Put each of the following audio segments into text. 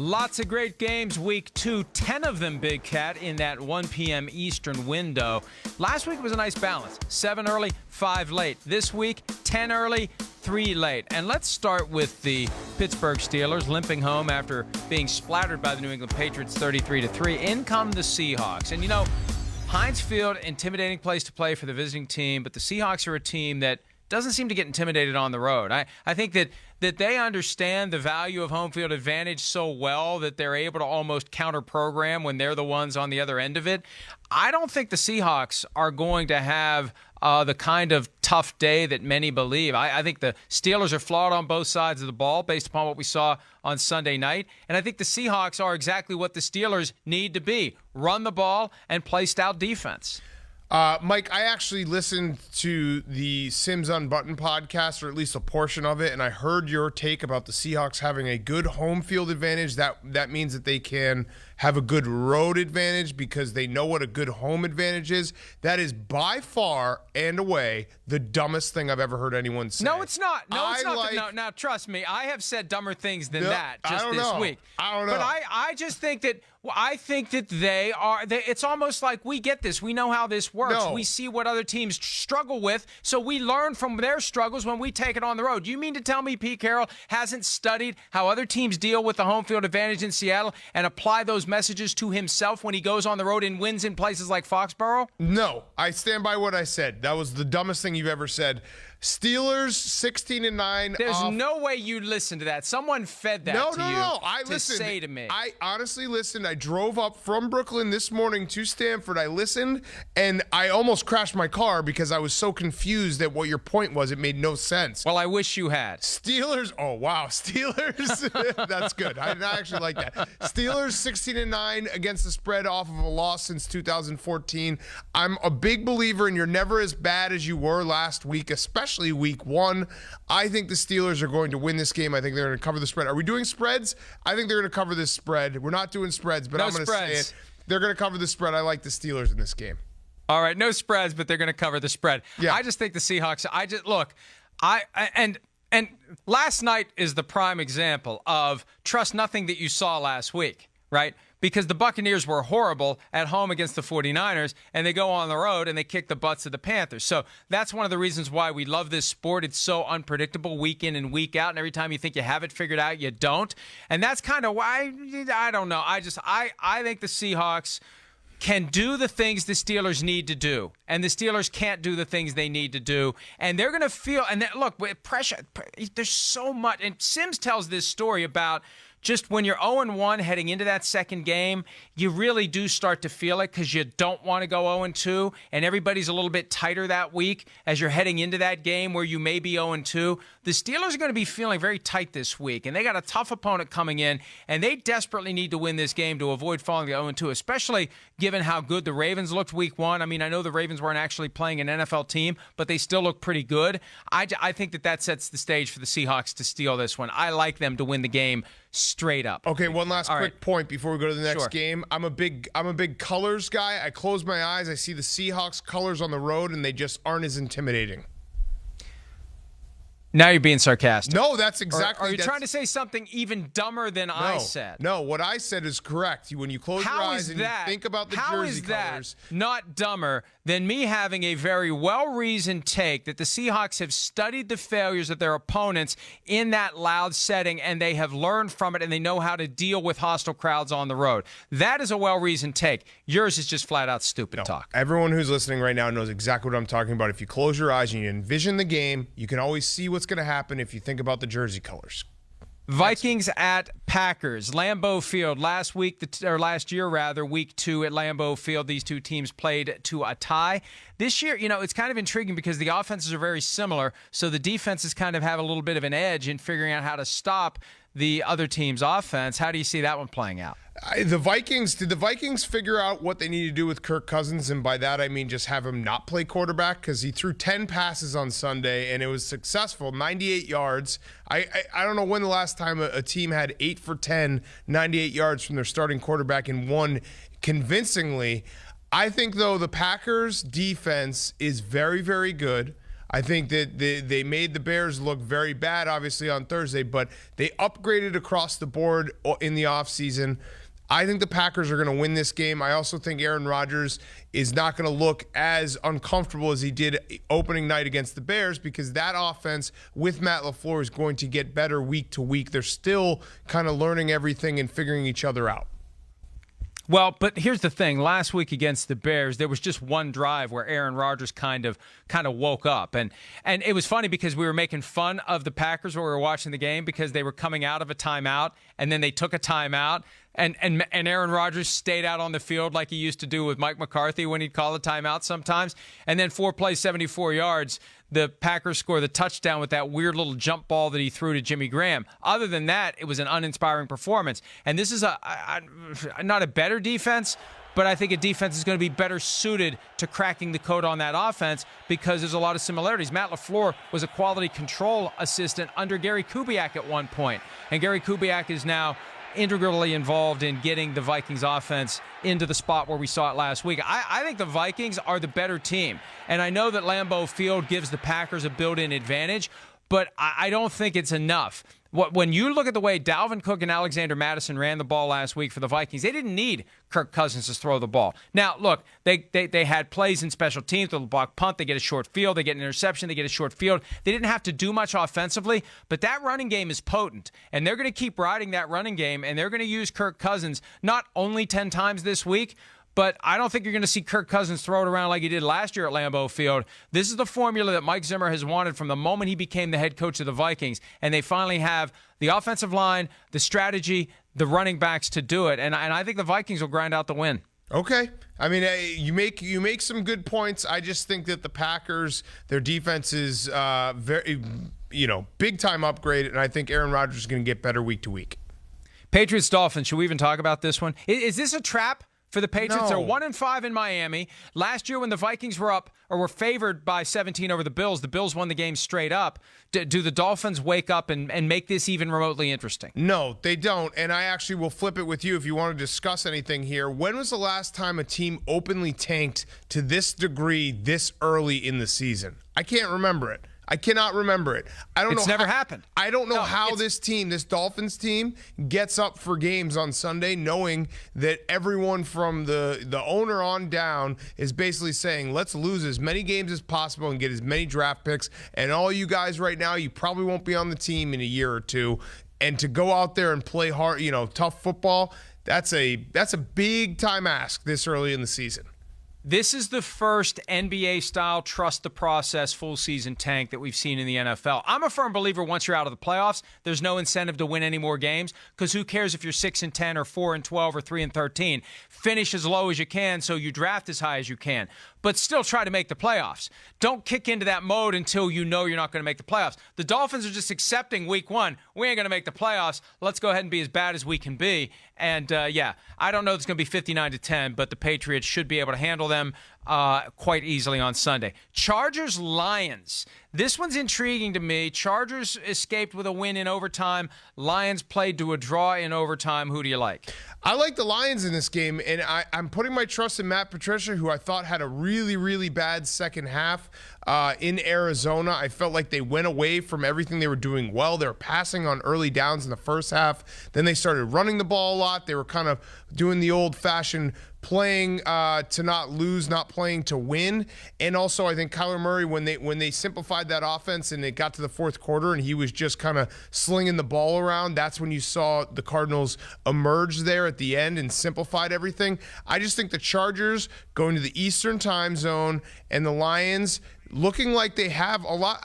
Lots of great games. Week 2, 10 of them, Big Cat, in that 1 p.m. Eastern window. Last week was a nice balance. 7 early, 5 late. This week, 10 early, 3 late. And let's start with the Pittsburgh Steelers limping home after being splattered by the New England Patriots 33-3. In come the Seahawks. And, you know, Heinz Field, intimidating place to play for the visiting team, but the Seahawks are a team that doesn't seem to get intimidated on the road. I think that they understand the value of home field advantage so well that they're able to almost counter-program when they're the ones on the other end of it. I don't think the Seahawks are going to have the kind of tough day that many believe. I think the Steelers are flawed on both sides of the ball based upon what we saw on Sunday night. And I think the Seahawks are exactly what the Steelers need to be. Run the ball and play stout defense. Mike, I actually listened to the Sims Unbuttoned podcast, or at least a portion of it, and I heard your take about the Seahawks having a good home field advantage. That means that they can have a good road advantage because they know what a good home advantage is. That is by far and away the dumbest thing I've ever heard anyone say. No, it's not. No, it's not. No, now, trust me, I have said dumber things than that just this week. I don't know. But I just think that they are. It's almost like we get this. We know how this works. No. We see what other teams struggle with, so we learn from their struggles when we take it on the road. Do you mean to tell me Pete Carroll hasn't studied how other teams deal with the home field advantage in Seattle and apply those messages to himself when he goes on the road and wins in places like Foxborough? No, I stand by what I said. That was the dumbest thing you've ever said. Steelers 16-9. There's no way you listened to that. Someone fed that to you. No. I listened. Say to me. I honestly listened. I drove up from Brooklyn this morning to Stamford. I listened, and I almost crashed my car because I was so confused at what your point was. It made no sense. Well, I wish you had. Steelers. Oh, wow. Steelers. That's good. I actually like that. Steelers 16-9 against the spread off of a loss since 2014. I'm a big believer in you're never as bad as you were last week, especially week 1. I think the Steelers are going to win this game. I think they're going to cover the spread. Are we doing spreads? I think they're going to cover this spread. We're not doing spreads, but I'm going to say it. They're going to cover the spread. I like the Steelers in this game. All right, no spreads, but they're going to cover the spread. Yeah. I just think the Seahawks, and last night is the prime example of trust nothing that you saw last week, right? Because the Buccaneers were horrible at home against the 49ers, and they go on the road and they kick the butts of the Panthers. So that's one of the reasons why we love this sport. It's so unpredictable week in and week out, and every time you think you have it figured out, you don't. And that's kind of why, I don't know. I think the Seahawks can do the things the Steelers need to do, and the Steelers can't do the things they need to do. And they're going to feel, and look, with pressure, there's so much. And Sims tells this story about just when you're 0-1 heading into that second game, you really do start to feel it because you don't want to go 0-2, and everybody's a little bit tighter that week as you're heading into that game where you may be 0-2. The Steelers are going to be feeling very tight this week, and they got a tough opponent coming in, and they desperately need to win this game to avoid falling to 0-2, especially given how good the Ravens looked week 1. I mean, I know the Ravens weren't actually playing an NFL team, but they still look pretty good. I think that sets the stage for the Seahawks to steal this one. I like them to win the game straight up. Okay, one last quick point before we go to the next Sure. game. I'm a big colors guy. I close my eyes, I see the Seahawks colors on the road, and they just aren't as intimidating. Now you're being sarcastic. No, that's exactly. Are you trying to say something even dumber than I said? No, what I said is correct. When you close your eyes and you think about the jersey colors. Not dumber than me having a very well-reasoned take that the Seahawks have studied the failures of their opponents in that loud setting, and they have learned from it, and they know how to deal with hostile crowds on the road. That is a well-reasoned take. Yours is just flat-out stupid talk. Everyone who's listening right now knows exactly what I'm talking about. If you close your eyes and you envision the game, you can always see what's going to happen if you think about the jersey colors. Vikings at Packers, Lambeau Field. Last year, week 2 at Lambeau Field, these two teams played to a tie. This year, it's kind of intriguing because the offenses are very similar, so the defenses kind of have a little bit of an edge in figuring out how to stop the other team's offense. How do you see that one playing out? Did the Vikings figure out what they need to do with Kirk Cousins? And by that, I mean just have him not play quarterback, because he threw 10 passes on Sunday, and it was successful, 98 yards. I don't know when the last time a team had 8 for 10, 98 yards from their starting quarterback and won convincingly. I think, though, the Packers' defense is very, very good. I think that they made the Bears look very bad, obviously, on Thursday, but they upgraded across the board in the offseason. I think the Packers are going to win this game. I also think Aaron Rodgers is not going to look as uncomfortable as he did opening night against the Bears, because that offense with Matt LaFleur is going to get better week to week. They're still kind of learning everything and figuring each other out. Well, but here's the thing. Last week against the Bears, there was just one drive where Aaron Rodgers kind of woke up. And it was funny because we were making fun of the Packers while we were watching the game because they were coming out of a timeout, and then they took a timeout. And Aaron Rodgers stayed out on the field like he used to do with Mike McCarthy when he'd call a timeout sometimes. And then 4 plays, 74 yards, the Packers score the touchdown with that weird little jump ball that he threw to Jimmy Graham. Other than that, it was an uninspiring performance. And this is not a better defense, but I think a defense is going to be better suited to cracking the code on that offense because there's a lot of similarities. Matt LaFleur was a quality control assistant under Gary Kubiak at one point, and Gary Kubiak is now integrally involved in getting the Vikings offense into the spot where we saw it last week. I think the Vikings are the better team. And I know that Lambeau Field gives the Packers a built-in advantage, but I don't think it's enough. When you look at the way Dalvin Cook and Alexander Mattison ran the ball last week for the Vikings, they didn't need Kirk Cousins to throw the ball. Now, look, they had plays in special teams, the block punt, they get a short field, they get an interception, they get a short field. They didn't have to do much offensively, but that running game is potent, and they're going to keep riding that running game, and they're going to use Kirk Cousins not only 10 times this week, but I don't think you're going to see Kirk Cousins throw it around like he did last year at Lambeau Field. This is the formula that Mike Zimmer has wanted from the moment he became the head coach of the Vikings, and they finally have the offensive line, the strategy, the running backs to do it, and I think the Vikings will grind out the win. Okay. I mean, you make some good points. I just think that the Packers, their defense is very, big time upgrade, and I think Aaron Rodgers is going to get better week to week. Patriots-Dolphins, should we even talk about this one? Is this a trap for the Patriots? No. They're 1-5 in Miami. Last year when the Vikings were up or were favored by 17 over the Bills won the game straight up. Do the Dolphins wake up and make this even remotely interesting? No, they don't. And I actually will flip it with you if you want to discuss anything here. When was the last time a team openly tanked to this degree this early in the season? I can't remember it. I cannot remember it. It's never happened. I don't know how this Dolphins team, gets up for games on Sunday knowing that everyone from the owner on down is basically saying, let's lose as many games as possible and get as many draft picks. And all you guys right now, you probably won't be on the team in a year or two. And to go out there and play hard, tough football, that's a big time ask this early in the season. This is the first NBA-style trust the process full season tank that we've seen in the NFL. I'm a firm believer once you're out of the playoffs, there's no incentive to win any more games because who cares if you're 6-10 or 4-12 or 3-13? Finish as low as you can so you draft as high as you can, but still try to make the playoffs. Don't kick into that mode until you know you're not going to make the playoffs. The Dolphins are just accepting week one. We ain't going to make the playoffs. Let's go ahead and be as bad as we can be. And, I don't know if it's going to be 59-10, but the Patriots should be able to handle them quite easily on Sunday. Chargers-Lions. This one's intriguing to me. Chargers escaped with a win in overtime. Lions played to a draw in overtime. Who do you like? I like the Lions in this game, and I'm putting my trust in Matt Patricia, who I thought had a really, really bad second half in Arizona. I felt like they went away from everything they were doing well. They were passing on early downs in the first half. Then they started running the ball a lot. They were kind of doing the old-fashioned playing to not lose, not playing to win. And also, I think Kyler Murray, when they simplified that offense and it got to the fourth quarter and he was just kind of slinging the ball around, that's when you saw the Cardinals emerge there at the end and simplified everything. I just think the Chargers going to the Eastern time zone and the Lions looking like they have a lot.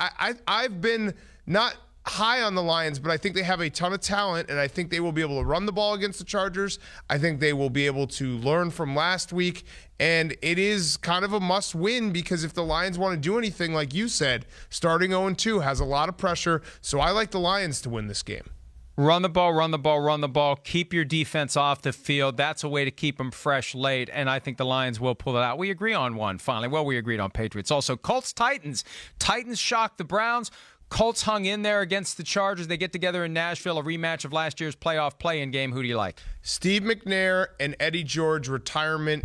I've been not high on the Lions, but I think they have a ton of talent, and I think they will be able to run the ball against the Chargers. I think they will be able to learn from last week, and it is kind of a must-win because if the Lions want to do anything, like you said, starting 0-2 has a lot of pressure, so I like the Lions to win this game. Run the ball, run the ball, run the ball. Keep your defense off the field. That's a way to keep them fresh late, and I think the Lions will pull it out. We agree on one, finally. Well, we agreed on Patriots. Also, Colts-Titans. Titans shocked the Browns. Colts hung in there against the Chargers. They get together in Nashville, a rematch of last year's playoff play-in game. Who do you like? Steve McNair and Eddie George retirement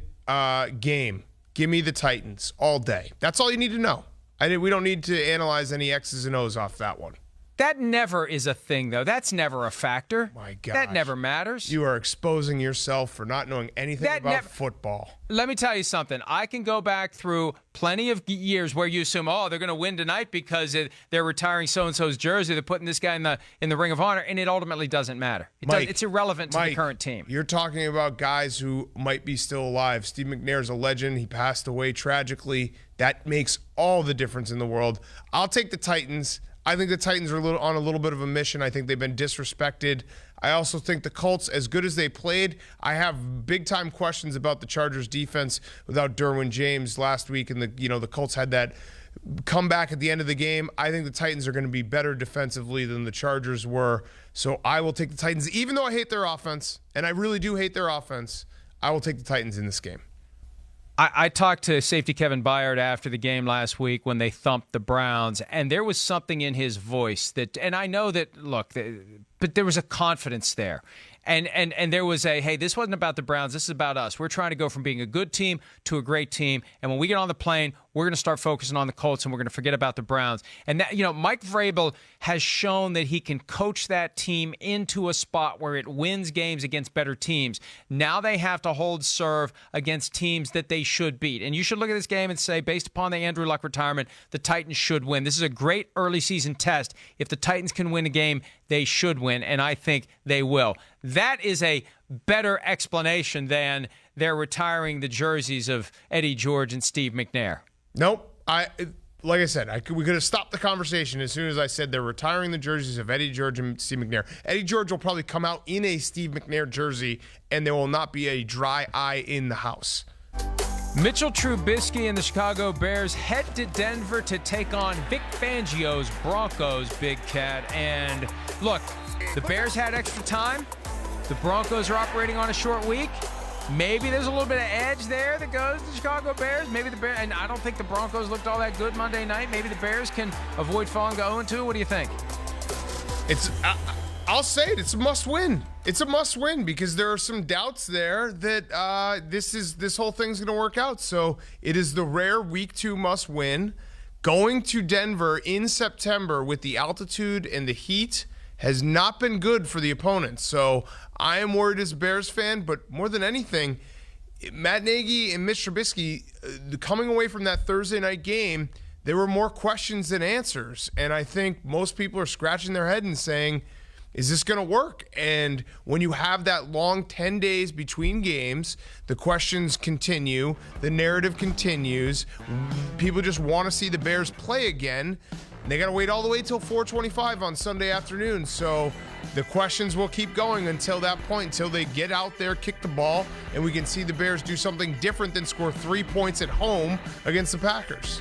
game. Give me the Titans all day. That's all you need to know. We don't need to analyze any X's and O's off that one. That never is a thing, though. That's never a factor. My God. That never matters. You are exposing yourself for not knowing anything about football. Let me tell you something. I can go back through plenty of years where you assume, they're going to win tonight because they're retiring so-and-so's jersey. They're putting this guy in the Ring of Honor, and it ultimately doesn't matter. It's irrelevant to the current team. You're talking about guys who might be still alive. Steve McNair's a legend. He passed away tragically. That makes all the difference in the world. I'll take the Titans. I think the Titans are on a little bit of a mission. I think they've been disrespected. I also think the Colts, as good as they played, I have big-time questions about the Chargers' defense without Derwin James last week, and the Colts had that comeback at the end of the game. I think the Titans are going to be better defensively than the Chargers were, so I will take the Titans. Even though I hate their offense, and I really do hate their offense, I will take the Titans in this game. I talked to safety Kevin Byard after the game last week when they thumped the Browns, and there was something in his voice and I know that, but there was a confidence there. And there was hey, this wasn't about the Browns. This is about us. We're trying to go from being a good team to a great team. And when we get on the plane, we're going to start focusing on the Colts and we're going to forget about the Browns. And that, Mike Vrabel has shown that he can coach that team into a spot where it wins games against better teams. Now they have to hold serve against teams that they should beat. And you should look at this game and say, based upon the Andrew Luck retirement, the Titans should win. This is a great early season test. If the Titans can win a game, they should win, and I think they will. That is a better explanation than they're retiring the jerseys of Eddie George and Steve McNair. Nope. Like I said, we could have stopped the conversation as soon as I said they're retiring the jerseys of Eddie George and Steve McNair. Eddie George will probably come out in a Steve McNair jersey, and there will not be a dry eye in the house. Mitchell Trubisky and the Chicago Bears head to Denver to take on Vic Fangio's Broncos, Big Cat. And look, the Bears had extra time. The Broncos are operating on a short week. Maybe there's a little bit of edge there that goes to the Chicago Bears. Maybe the Bears, and I don't think the Broncos looked all that good Monday night. Maybe the Bears can avoid falling to 0-2. What do you think? I'll say it. It's a must-win. It's a must-win because there are some doubts there that this whole thing's going to work out. So it is the rare Week 2 must-win. Going to Denver in September with the altitude and the heat has not been good for the opponents. So I am worried as a Bears fan, but more than anything, Matt Nagy and Mitch Trubisky, coming away from that Thursday night game, there were more questions than answers. And I think most people are scratching their head and saying, is this going to work? And when you have that long 10 days between games, the questions continue, the narrative continues. People just want to see the Bears play again. And they got to wait all the way till 4:25 on Sunday afternoon. So the questions will keep going until that point, until they get out there, kick the ball, and we can see the Bears do something different than score 3 points at home against the Packers.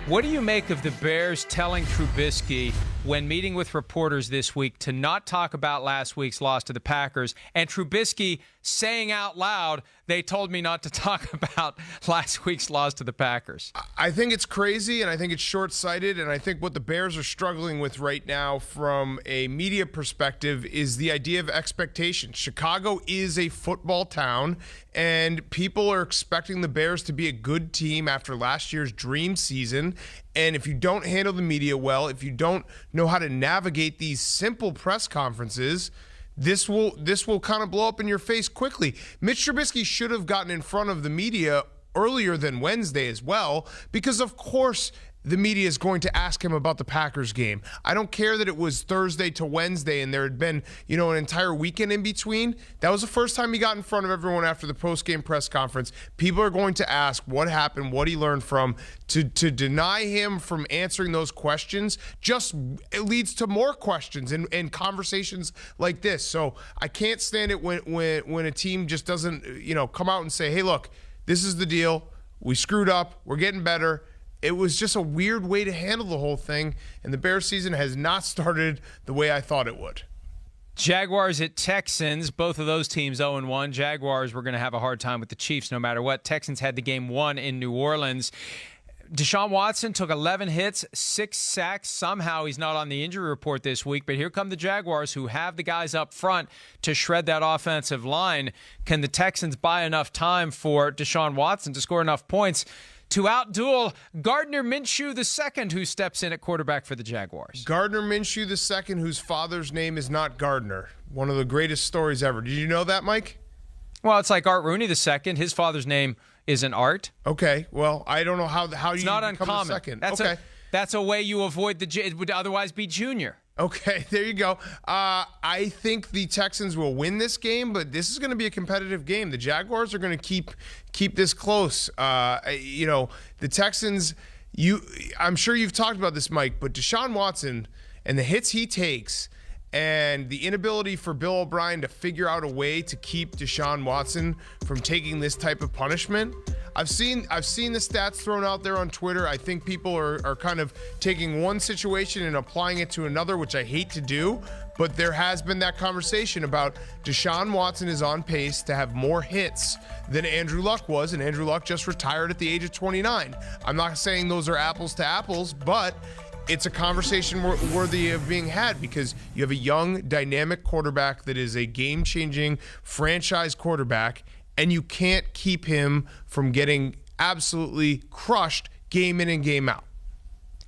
What do you make of the Bears telling Trubisky when meeting with reporters this week to not talk about last week's loss to the Packers, and Trubisky saying out loud, they told me not to talk about last week's loss to the Packers? I think it's crazy, and I think it's short-sighted, and I think what the Bears are struggling with right now from a media perspective is the idea of expectation. Chicago is a football town, and people are expecting the Bears to be a good team after last year's dream season. And if you don't handle the media well, if you don't know how to navigate these simple press conferences, this will kind of blow up in your face quickly. Mitch Trubisky should have gotten in front of the media earlier than Wednesday as well, because of course the media is going to ask him about the Packers game. I don't care that it was Thursday to Wednesday and there had been, an entire weekend in between. That was the first time he got in front of everyone after the post-game press conference. People are going to ask what happened, what he learned from. To deny him from answering those questions just it leads to more questions and conversations like this. So I can't stand it when a team just doesn't, come out and say, hey, look, this is the deal. We screwed up. We're getting better. It was just a weird way to handle the whole thing, and the Bears season has not started the way I thought it would. Jaguars at Texans, both of those teams 0-1. Jaguars were going to have a hard time with the Chiefs no matter what. Texans had the game won in New Orleans. Deshaun Watson took 11 hits, 6 sacks. Somehow he's not on the injury report this week, but here come the Jaguars who have the guys up front to shred that offensive line. Can the Texans buy enough time for Deshaun Watson to score enough points to outduel Gardner Minshew II, who steps in at quarterback for the Jaguars. Gardner Minshew II, whose father's name is not Gardner. One of the greatest stories ever. Did you know that, Mike? Well, it's like Art Rooney II. His father's name isn't Art. Okay. Well, I don't know how it's you not become uncommon. the second. That's a way you avoid it would otherwise be Junior. Okay, there you go. I think the Texans will win this game, but this is going to be a competitive game. The Jaguars are going to keep this close. The Texans, I'm sure you've talked about this, Mike, but Deshaun Watson and the hits he takes and the inability for Bill O'Brien to figure out a way to keep Deshaun Watson from taking this type of punishment. I've seen the stats thrown out there on Twitter. I think people are kind of taking one situation and applying it to another, which I hate to do. But there has been that conversation about Deshaun Watson is on pace to have more hits than Andrew Luck was, and Andrew Luck just retired at the age of 29. I'm not saying those are apples to apples, but it's a conversation worthy of being had because you have a young, dynamic quarterback that is a game-changing franchise quarterback, and you can't keep him from getting absolutely crushed game in and game out.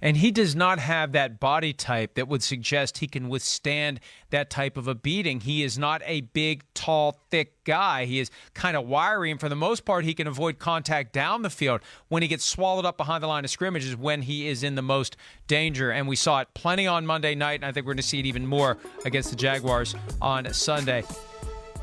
And he does not have that body type that would suggest he can withstand that type of a beating. He is not a big, tall, thick guy. He is kind of wiry, and for the most part, he can avoid contact down the field. When he gets swallowed up behind the line of scrimmage is when he is in the most danger, and we saw it plenty on Monday night, and I think we're going to see it even more against the Jaguars on Sunday.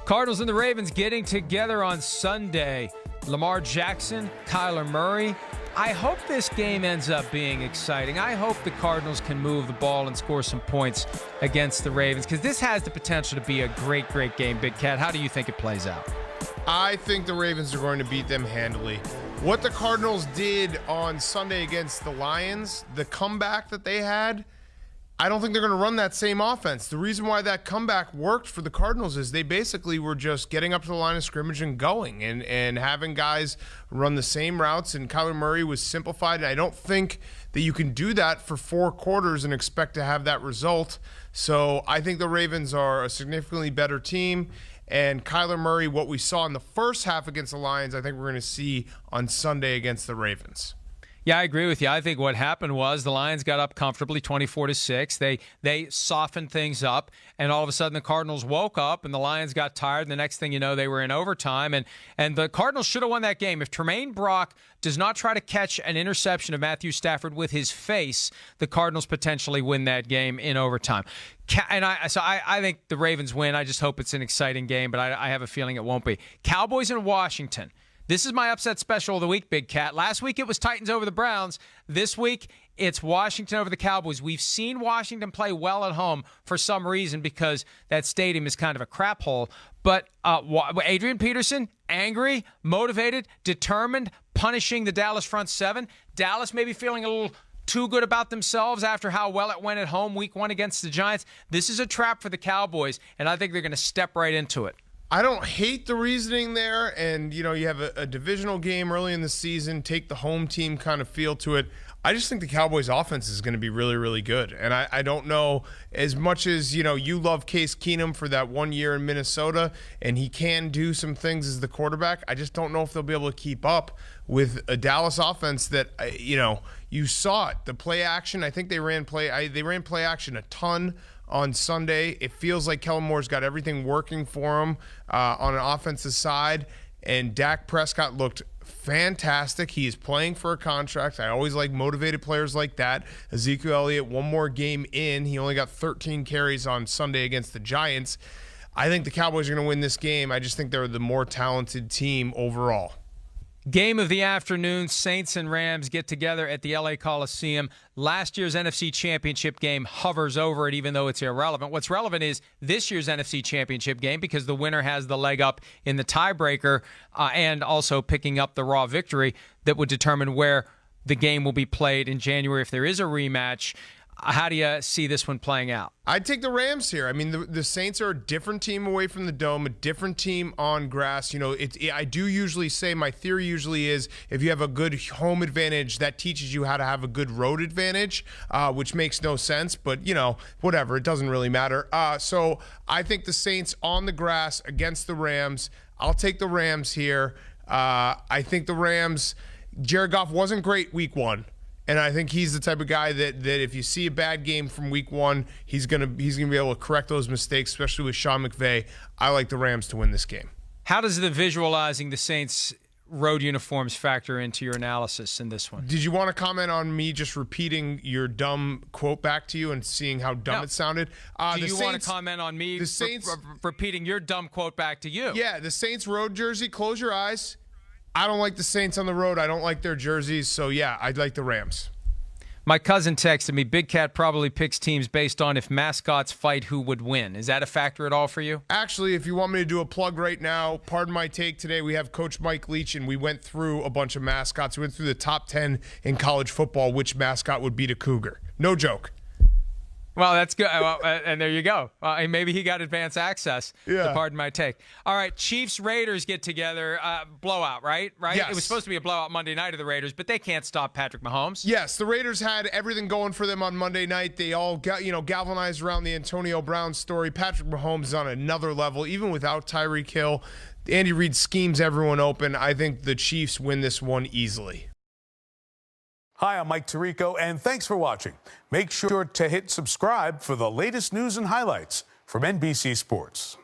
Cardinals and the Ravens getting together on Sunday. Lamar Jackson, Kyler Murray. I hope this game ends up being exciting. I hope the Cardinals can move the ball and score some points against the Ravens because this has the potential to be a great, great game. Big Cat, how do you think it plays out? I think the Ravens are going to beat them handily. What the Cardinals did on Sunday against the Lions, the comeback that they had, I don't think they're going to run that same offense. The reason why that comeback worked for the Cardinals is they basically were just getting up to the line of scrimmage and going and having guys run the same routes, and Kyler Murray was simplified. And I don't think that you can do that for 4 quarters and expect to have that result. So I think the Ravens are a significantly better team. And Kyler Murray, what we saw in the first half against the Lions, I think we're going to see on Sunday against the Ravens. Yeah, I agree with you. I think what happened was the Lions got up comfortably 24-6. They softened things up, and all of a sudden the Cardinals woke up and the Lions got tired. And the next thing you know, they were in overtime. And the Cardinals should have won that game. If Tremaine Brock does not try to catch an interception of Matthew Stafford with his face, the Cardinals potentially win that game in overtime. And I think the Ravens win. I just hope it's an exciting game, but I have a feeling it won't be. Cowboys in Washington. This is my upset special of the week, Big Cat. Last week it was Titans over the Browns. This week it's Washington over the Cowboys. We've seen Washington play well at home for some reason because that stadium is kind of a crap hole. But Adrian Peterson, angry, motivated, determined, punishing the Dallas front seven. Dallas maybe feeling a little too good about themselves after how well it went at home week 1 against the Giants. This is a trap for the Cowboys, and I think they're going to step right into it. I don't hate the reasoning there, and you have a divisional game early in the season, take the home team kind of feel to it. I just think the Cowboys offense is going to be really, really good. And I don't know, as much as you love Case Keenum for that 1 year in Minnesota, and he can do some things as the quarterback, I just don't know if they'll be able to keep up with a Dallas offense that you saw it. The play action, I think they ran play action a ton on Sunday. It feels like Kellen Moore's got everything working for him on an offensive side, and Dak Prescott looked fantastic. He is playing for a contract. I always like motivated players like that. Ezekiel Elliott, 1 more game in. He only got 13 carries on Sunday against the Giants. I think the Cowboys are going to win this game. I just think they're the more talented team overall. Game of the afternoon, Saints and Rams get together at the LA Coliseum. Last year's NFC Championship game hovers over it, even though it's irrelevant. What's relevant is this year's NFC Championship game because the winner has the leg up in the tiebreaker and also picking up the raw victory that would determine where the game will be played in January if there is a rematch. How do you see this one playing out? I'd take the Rams here. I mean, the Saints are a different team away from the dome, a different team on grass. I do usually say, my theory usually is if you have a good home advantage, that teaches you how to have a good road advantage, which makes no sense. But, whatever. It doesn't really matter. So I think the Saints on the grass against the Rams. I'll take the Rams here. I think the Rams Jared Goff wasn't great week 1. And I think he's the type of guy that if you see a bad game from week 1, he's gonna be able to correct those mistakes, especially with Sean McVay. I like the Rams to win this game. How does the visualizing the Saints road uniforms factor into your analysis in this one? Did you want to comment on me just repeating your dumb quote back to you and seeing how dumb it sounded? Do you want to comment on me repeating your dumb quote back to you? Yeah, the Saints road jersey, close your eyes. I don't like the Saints on the road. I don't like their jerseys. So, yeah, I'd like the Rams. My cousin texted me, Big Cat probably picks teams based on if mascots fight, who would win. Is that a factor at all for you? Actually, if you want me to do a plug right now, pardon my take today, we have Coach Mike Leach, and we went through a bunch of mascots. We went through the top 10 in college football, which mascot would beat a cougar. No joke. Well, that's good. And there you go. Maybe he got advance access. Yeah. Pardon my take. All right, Chiefs-Raiders get together. Blowout, right? Yes. It was supposed to be a blowout Monday night of the Raiders, but they can't stop Patrick Mahomes. Yes, the Raiders had everything going for them on Monday night. They all got, galvanized around the Antonio Brown story. Patrick Mahomes is on another level, even without Tyreek Hill. Andy Reid schemes everyone open. I think the Chiefs win this one easily. Hi, I'm Mike Tirico, and thanks for watching. Make sure to hit subscribe for the latest news and highlights from NBC Sports.